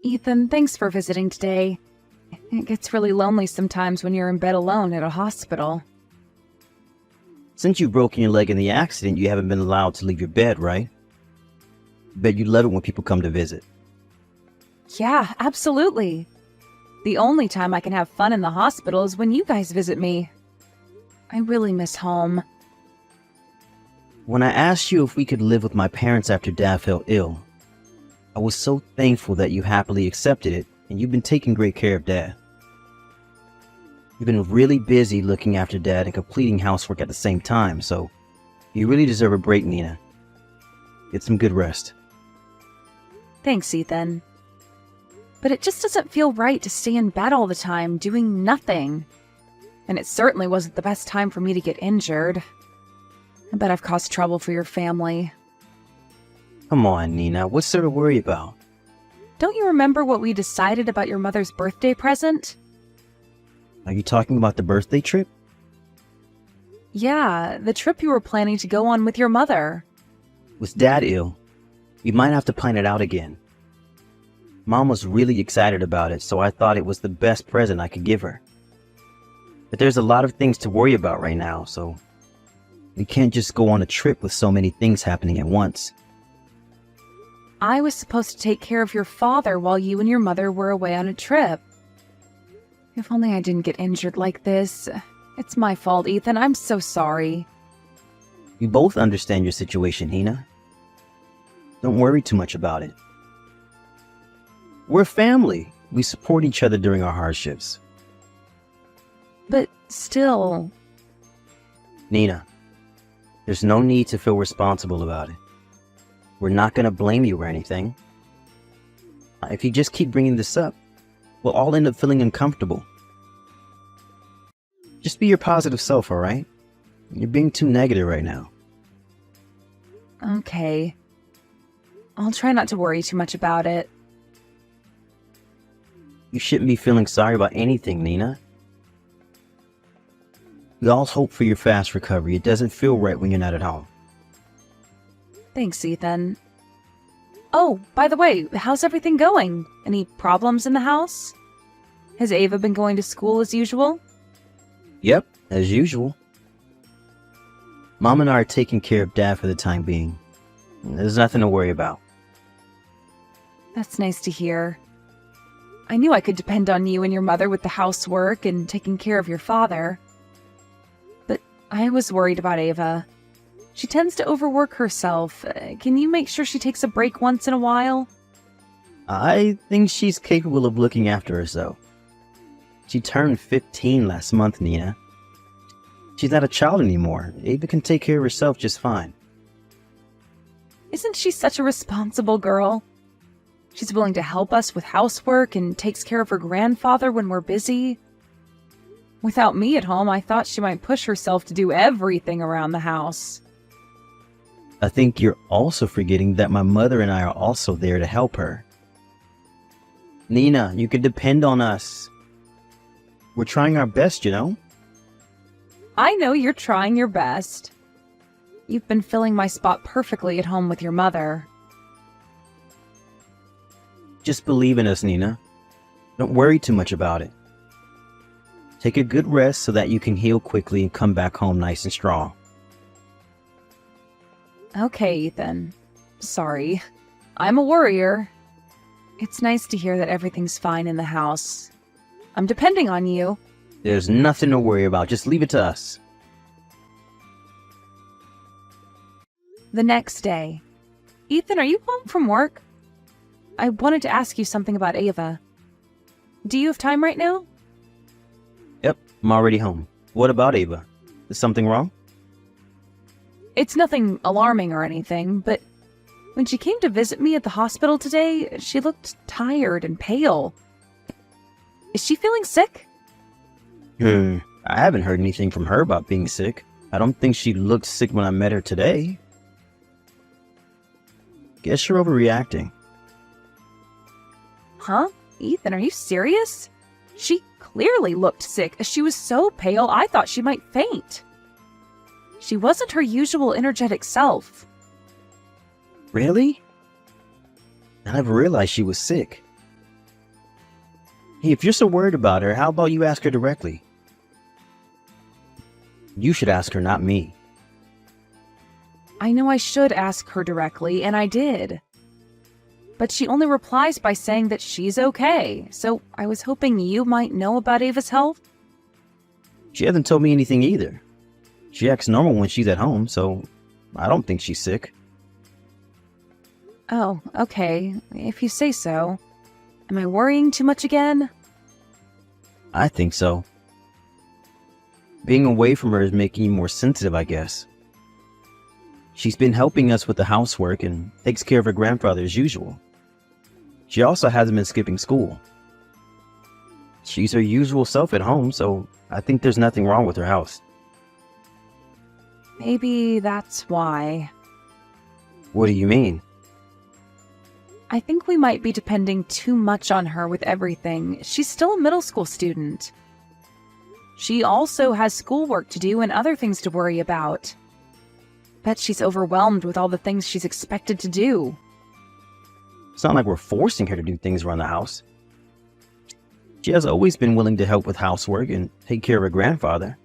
Ethan, thanks for visiting today. It gets really lonely sometimes when you're in bed alone at a hospital. Since you've broken your leg in the accident, you haven't been allowed to leave your bed, right? Bet you love it when people come to visit. Yeah, absolutely. The only time I can have fun in the hospital is when you guys visit me. I really miss home. When I asked you if we could live with my parents after Dad fell ill, I was so thankful that you happily accepted it, and you've been taking great care of Dad. You've been really busy looking after Dad and completing housework at the same time, so you really deserve a break, Nina. Get some good rest. Thanks, Ethan. But it just doesn't feel right to stay in bed all the time, doing nothing. And it certainly wasn't the best time for me to get injured. I bet I've caused trouble for your family. Come on, Nina, what's there to worry about? Don't you remember what we decided about your mother's birthday present? Are you talking about the birthday trip? Yeah, the trip you were planning to go on with your mother. With Dad ill, we might have to plan it out again. Mom was really excited about it, so I thought it was the best present I could give her. But there's a lot of things to worry about right now, so we can't just go on a trip with so many things happening at once. I was supposed to take care of your father while you and your mother were away on a trip. If only I didn't get injured like this. It's my fault, Ethan. I'm so sorry. We both understand your situation, Hina. Don't worry too much about it. We're family. We support each other during our hardships. But still... Nina, there's no need to feel responsible about it. We're not going to blame you or anything. If you just keep bringing this up, we'll all end up feeling uncomfortable. Just be your positive self, alright? You're being too negative right now. Okay. I'll try not to worry too much about it. You shouldn't be feeling sorry about anything, Nina. We all hope for your fast recovery. It doesn't feel right when you're not at home. Thanks, Ethan. Oh, by the way, how's everything going? Any problems in the house? Has Ava been going to school as usual? Yep, as usual. Mom and I are taking care of Dad for the time being. There's nothing to worry about. That's nice to hear. I knew I could depend on you and your mother with the housework and taking care of your father. But I was worried about Ava. She tends to overwork herself. Can you make sure she takes a break once in a while? I think she's capable of looking after herself. She turned 15 last month, Nina. She's not a child anymore. Ava can take care of herself just fine. Isn't she such a responsible girl? She's willing to help us with housework and takes care of her grandfather when we're busy. Without me at home, I thought she might push herself to do everything around the house. I think you're also forgetting that my mother and I are also there to help her. Nina, you can depend on us. We're trying our best, you know? I know you're trying your best. You've been filling my spot perfectly at home with your mother. Just believe in us, Nina. Don't worry too much about it. Take a good rest so that you can heal quickly and come back home nice and strong. Okay, Ethan. Sorry. I'm a worrier. It's nice to hear that everything's fine in the house. I'm depending on you. There's nothing to worry about. Just leave it to us. The next day. Ethan, are you home from work? I wanted to ask you something about Ava. Do you have time right now? Yep, I'm already home. What about Ava? Is something wrong? It's nothing alarming or anything, but when she came to visit me at the hospital today, she looked tired and pale. Is she feeling sick? I haven't heard anything from her about being sick. I don't think she looked sick when I met her today. Guess you're overreacting. Huh? Ethan, are you serious? She clearly looked sick. She was so pale, I thought she might faint. She wasn't her usual energetic self. Really? I never realized she was sick. Hey, if you're so worried about her, how about you ask her directly? You should ask her, not me. I know I should ask her directly, and I did. But she only replies by saying that she's okay, so I was hoping you might know about Ava's health. She hasn't told me anything either. She acts normal when she's at home, so I don't think she's sick. Oh, okay, if you say so. Am I worrying too much again? I think so. Being away from her is making you more sensitive, I guess. She's been helping us with the housework and takes care of her grandfather as usual. She also hasn't been skipping school. She's her usual self at home, so I think there's nothing wrong with her house. Maybe that's why. What do you mean? I think we might be depending too much on her with everything. She's still a middle school student. She also has schoolwork to do and other things to worry about. Bet she's overwhelmed with all the things she's expected to do. It's not like we're forcing her to do things around the house. She has always been willing to help with housework and take care of her grandfather.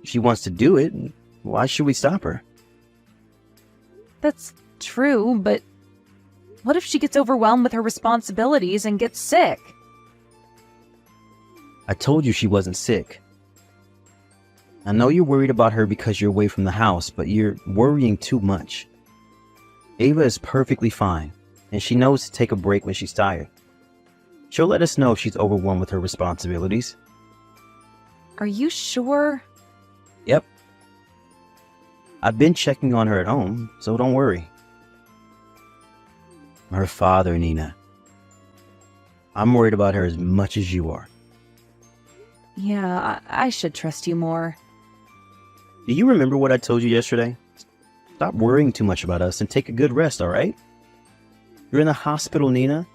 If she wants to do it, why should we stop her? That's true, but what if she gets overwhelmed with her responsibilities and gets sick? I told you she wasn't sick. I know you're worried about her because you're away from the house, but you're worrying too much. Ava is perfectly fine, and she knows to take a break when she's tired. She'll let us know if she's overwhelmed with her responsibilities. Are you sure? Yep. I've been checking on her at home, so don't worry. Her father, Nina. I'm worried about her as much as you are. Yeah, I should trust you more. Do you remember what I told you yesterday? Stop worrying too much about us and take a good rest, alright? You're in the hospital, Nina.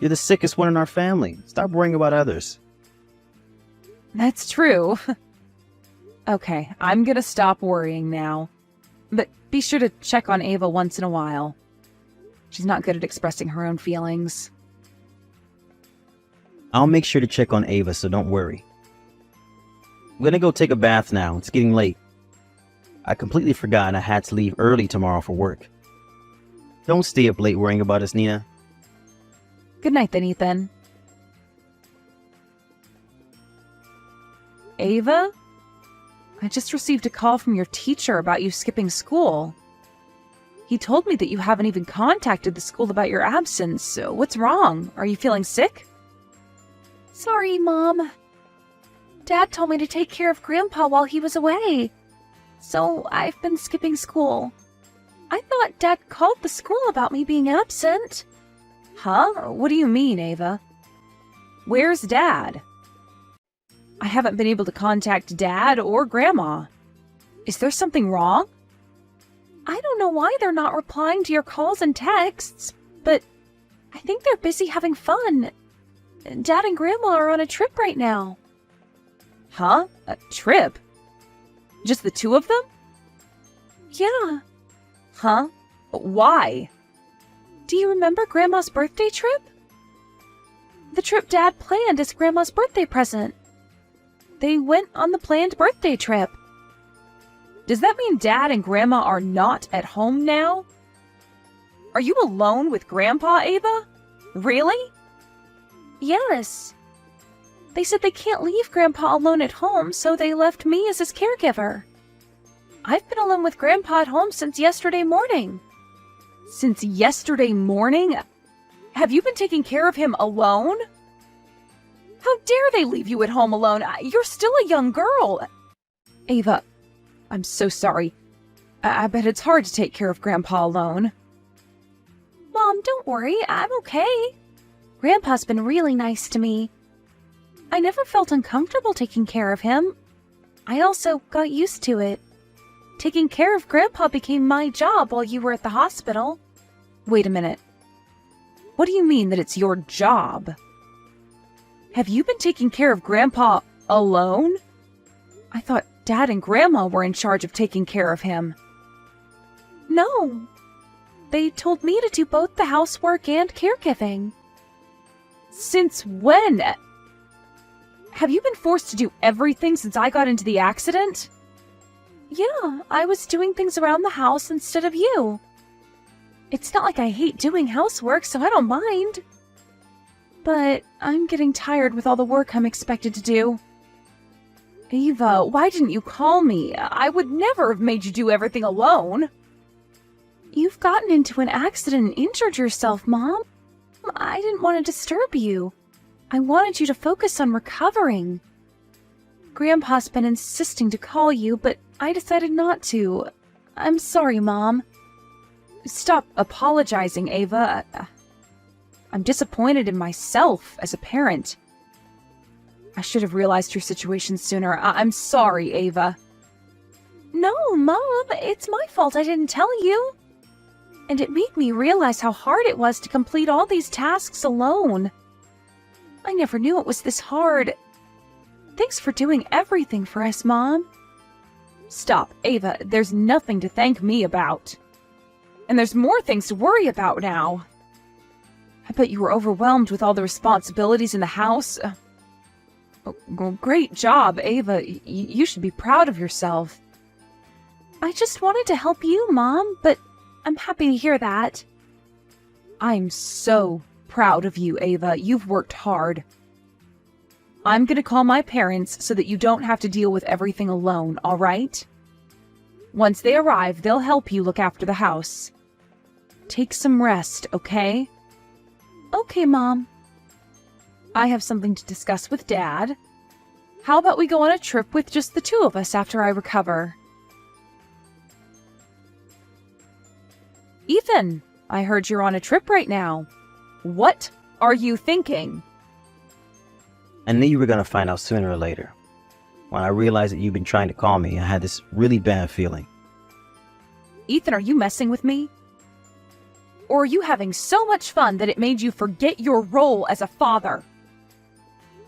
You're the sickest one in our family. Stop worrying about others. That's true. Okay, I'm gonna stop worrying now. But be sure to check on Ava once in a while. She's not good at expressing her own feelings. I'll make sure to check on Ava, so don't worry. I'm gonna go take a bath now. It's getting late. I completely forgot I had to leave early tomorrow for work. Don't stay up late worrying about us, Nina. Good night then, Ethan. Ava? I just received a call from your teacher about you skipping school. He told me that you haven't even contacted the school about your absence. So what's wrong? Are you feeling sick? Sorry, Mom. Dad told me to take care of Grandpa while he was away. So I've been skipping school. I thought Dad called the school about me being absent. Huh? What do you mean, Ava? Where's Dad? I haven't been able to contact Dad or Grandma. Is there something wrong? I don't know why they're not replying to your calls and texts, but I think they're busy having fun. Dad and Grandma are on a trip right now. Huh? A trip? Just the two of them? Yeah. Huh? Why? Do you remember Grandma's birthday trip? The trip Dad planned as Grandma's birthday present. They went on the planned birthday trip. Does that mean Dad and Grandma are not at home now? Are you alone with Grandpa, Ava? Really? Yes. They said they can't leave Grandpa alone at home, so they left me as his caregiver. I've been alone with Grandpa at home since yesterday morning. Since yesterday morning? Have you been taking care of him alone? How dare they leave you at home alone? You're still a young girl. Ava, I'm so sorry. I bet it's hard to take care of Grandpa alone. Mom, don't worry. I'm okay. Grandpa's been really nice to me. I never felt uncomfortable taking care of him. I also got used to it. Taking care of Grandpa became my job while you were at the hospital. Wait a minute. What do you mean that it's your job? Have you been taking care of Grandpa alone? I thought Dad and Grandma were in charge of taking care of him. No. They told me to do both the housework and caregiving. Since when? Have you been forced to do everything since I got into the accident? Yeah, I was doing things around the house instead of you. It's not like I hate doing housework, so I don't mind. But I'm getting tired with all the work I'm expected to do. Ava, why didn't you call me? I would never have made you do everything alone. You've gotten into an accident and injured yourself, Mom. I didn't want to disturb you. I wanted you to focus on recovering. Grandpa's been insisting to call you, but I decided not to. I'm sorry, Mom. Stop apologizing, Ava. I'm disappointed in myself as a parent. I should have realized your situation sooner. I'm sorry, Ava. No, Mom, it's my fault I didn't tell you. And it made me realize how hard it was to complete all these tasks alone. I never knew it was this hard. Thanks for doing everything for us, Mom. Stop, Ava. There's nothing to thank me about. And there's more things to worry about now. I bet you were overwhelmed with all the responsibilities in the house. Great job, Ava. You should be proud of yourself. I just wanted to help you, Mom, but I'm happy to hear that. I'm so proud of you, Ava. You've worked hard. I'm going to call my parents so that you don't have to deal with everything alone, all right? Once they arrive, they'll help you look after the house. Take some rest, okay? Okay, Mom. I have something to discuss with Dad. How about we go on a trip with just the two of us after I recover? Ethan, I heard you're on a trip right now. What are you thinking? I knew you were going to find out sooner or later. When I realized that you've been trying to call me, I had this really bad feeling. Ethan, are you messing with me? Or are you having so much fun that it made you forget your role as a father?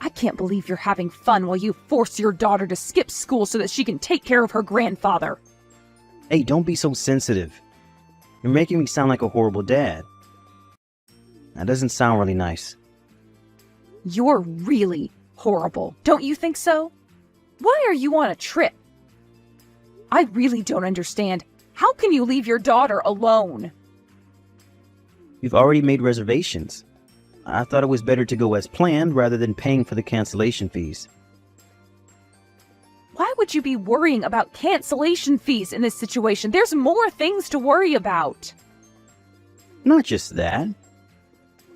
I can't believe you're having fun while you force your daughter to skip school so that she can take care of her grandfather. Hey, don't be so sensitive. You're making me sound like a horrible dad. That doesn't sound really nice. You're really horrible, don't you think so? Why are you on a trip? I really don't understand. How can you leave your daughter alone? You've already made reservations. I thought it was better to go as planned rather than paying for the cancellation fees. Why would you be worrying about cancellation fees in this situation? There's more things to worry about. Not just that.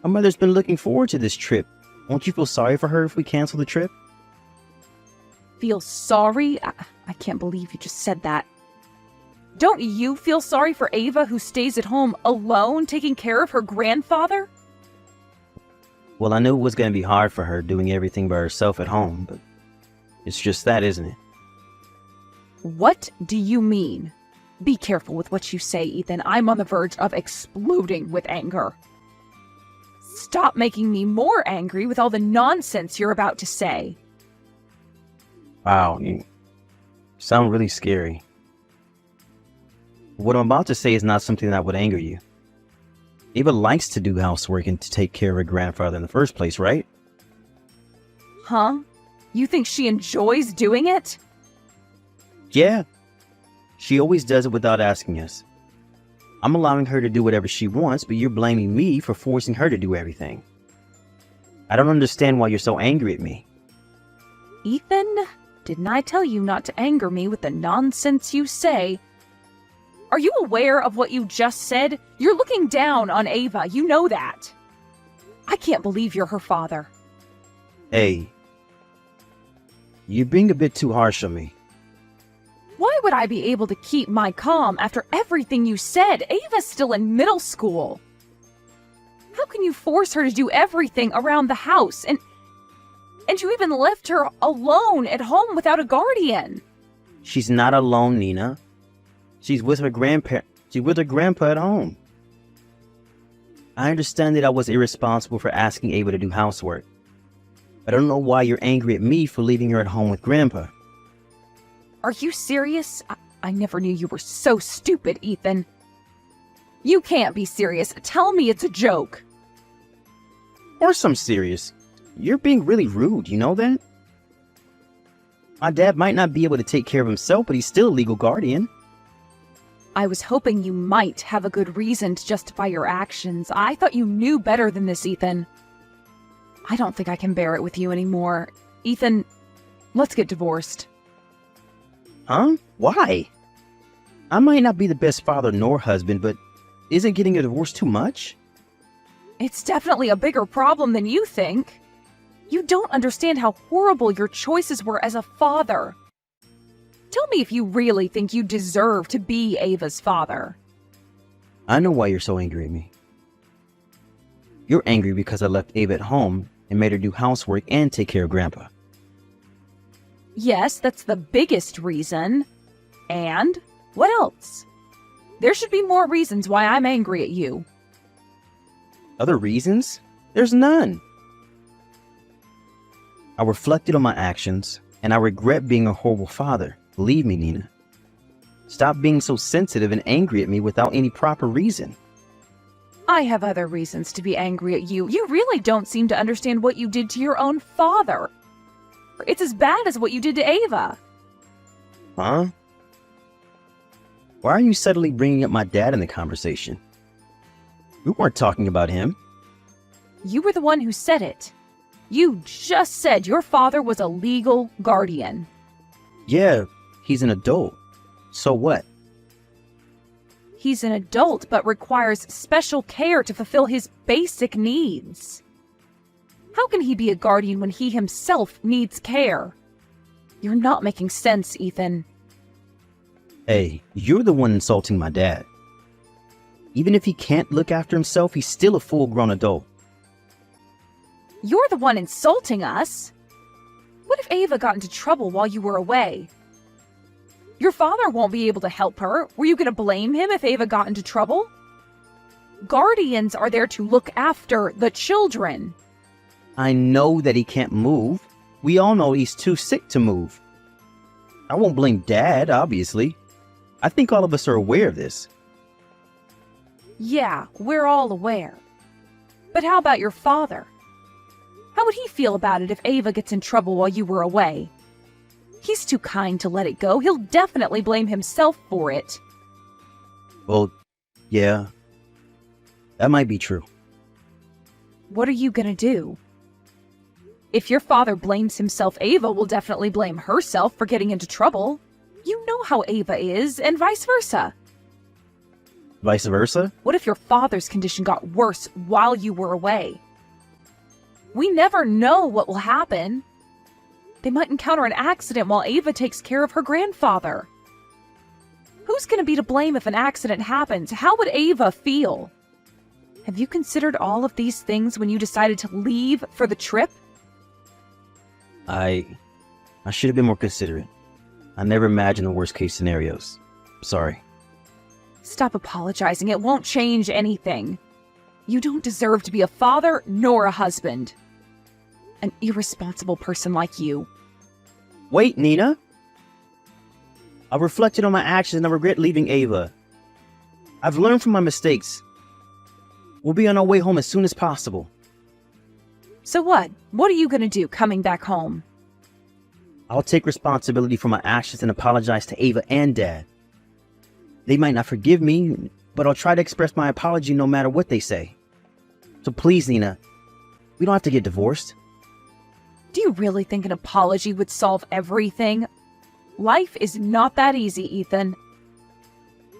My mother's been looking forward to this trip. Won't you feel sorry for her if we cancel the trip? Feel sorry? I can't believe you just said that. Don't you feel sorry for Ava who stays at home alone taking care of her grandfather? Well, I knew it was going to be hard for her doing everything by herself at home, but it's just that, isn't it? What do you mean? Be careful with what you say, Ethan. I'm on the verge of exploding with anger. Stop making me more angry with all the nonsense you're about to say. Wow, you sound really scary. What I'm about to say is not something that would anger you. Ava likes to do housework and to take care of her grandfather in the first place, right? Huh? You think she enjoys doing it? Yeah. She always does it without asking us. I'm allowing her to do whatever she wants, but you're blaming me for forcing her to do everything. I don't understand why you're so angry at me. Ethan, didn't I tell you not to anger me with the nonsense you say? Are you aware of what you just said? You're looking down on Ava, you know that. I can't believe you're her father. Hey, you're being a bit too harsh on me. Why would I be able to keep my calm after everything you said? Ava's still in middle school. How can you force her to do everything around the house? And you even left her alone at home without a guardian. She's not alone, Nina. She's with her grandpa at home. I understand that I was irresponsible for asking Ava to do housework. I don't know why you're angry at me for leaving her at home with Grandpa. Are you serious? I never knew you were so stupid, Ethan. You can't be serious. Tell me it's a joke. Or some serious. You're being really rude, you know that? My dad might not be able to take care of himself, but he's still a legal guardian. I was hoping you might have a good reason to justify your actions. I thought you knew better than this, Ethan. I don't think I can bear it with you anymore. Ethan, let's get divorced. Huh? Why? I might not be the best father nor husband, but isn't getting a divorce too much? It's definitely a bigger problem than you think. You don't understand how horrible your choices were as a father. Tell me if you really think you deserve to be Ava's father. I know why you're so angry at me. You're angry because I left Ava at home and made her do housework and take care of Grandpa. Yes, that's the biggest reason. And what else? There should be more reasons why I'm angry at you. Other reasons? There's none. I reflected on my actions, and I regret being a horrible father. Believe me, Nina. Stop being so sensitive and angry at me without any proper reason. I have other reasons to be angry at you. You really don't seem to understand what you did to your own father. It's as bad as what you did to Ava. Huh? Why are you suddenly bringing up my dad in the conversation? We weren't talking about him. You were the one who said it. You just said your father was a legal guardian. Yeah, he's an adult. So what? He's an adult but requires special care to fulfill his basic needs. How can he be a guardian when he himself needs care? You're not making sense, Ethan. Hey, you're the one insulting my dad. Even if he can't look after himself, he's still a full-grown adult. You're the one insulting us. What if Ava got into trouble while you were away? Your father won't be able to help her. Were you going to blame him if Ava got into trouble? Guardians are there to look after the children. I know that he can't move. We all know he's too sick to move. I won't blame Dad, obviously. I think all of us are aware of this. Yeah, we're all aware. But how about your father? How would he feel about it if Ava gets in trouble while you were away? He's too kind to let it go. He'll definitely blame himself for it. Well, yeah. That might be true. What are you gonna do? If your father blames himself, Ava will definitely blame herself for getting into trouble. You know how Ava is, and vice versa. Vice versa? What if your father's condition got worse while you were away? We never know what will happen. They might encounter an accident while Ava takes care of her grandfather. Who's going to be to blame if an accident happens? How would Ava feel? Have you considered all of these things when you decided to leave for the trip? I should have been more considerate. I never imagined the worst case scenarios. Sorry. Stop apologizing. It won't change anything. You don't deserve to be a father nor a husband. An irresponsible person like you. Wait, Nina. I reflected on my actions and I regret leaving Ava. I've learned from my mistakes. We'll be on our way home as soon as possible. So what? What are you going to do coming back home? I'll take responsibility for my actions and apologize to Ava and Dad. They might not forgive me, but I'll try to express my apology no matter what they say. So please, Nina, we don't have to get divorced. Do you really think an apology would solve everything? Life is not that easy, Ethan.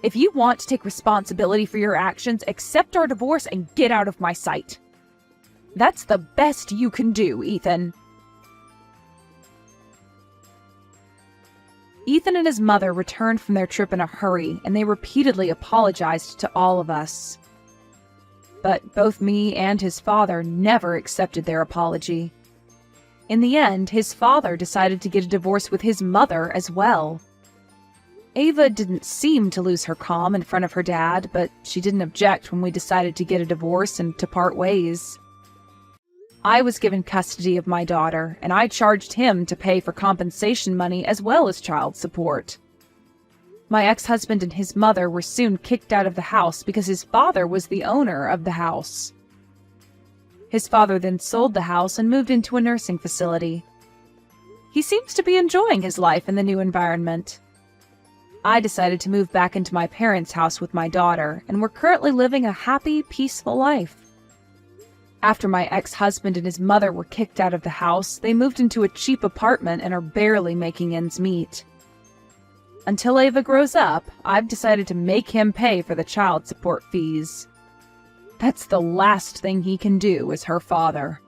If you want to take responsibility for your actions, accept our divorce and get out of my sight. That's the best you can do, Ethan. Ethan and his mother returned from their trip in a hurry, and they repeatedly apologized to all of us. But both me and his father never accepted their apology. In the end, his father decided to get a divorce with his mother as well. Ava didn't seem to lose her calm in front of her dad, but she didn't object when we decided to get a divorce and to part ways. I was given custody of my daughter, and I charged him to pay for compensation money as well as child support. My ex-husband and his mother were soon kicked out of the house because his father was the owner of the house. His father then sold the house and moved into a nursing facility. He seems to be enjoying his life in the new environment. I decided to move back into my parents' house with my daughter, and we're currently living a happy, peaceful life. After my ex-husband and his mother were kicked out of the house, they moved into a cheap apartment and are barely making ends meet. Until Ava grows up, I've decided to make him pay for the child support fees. That's the last thing he can do as her father.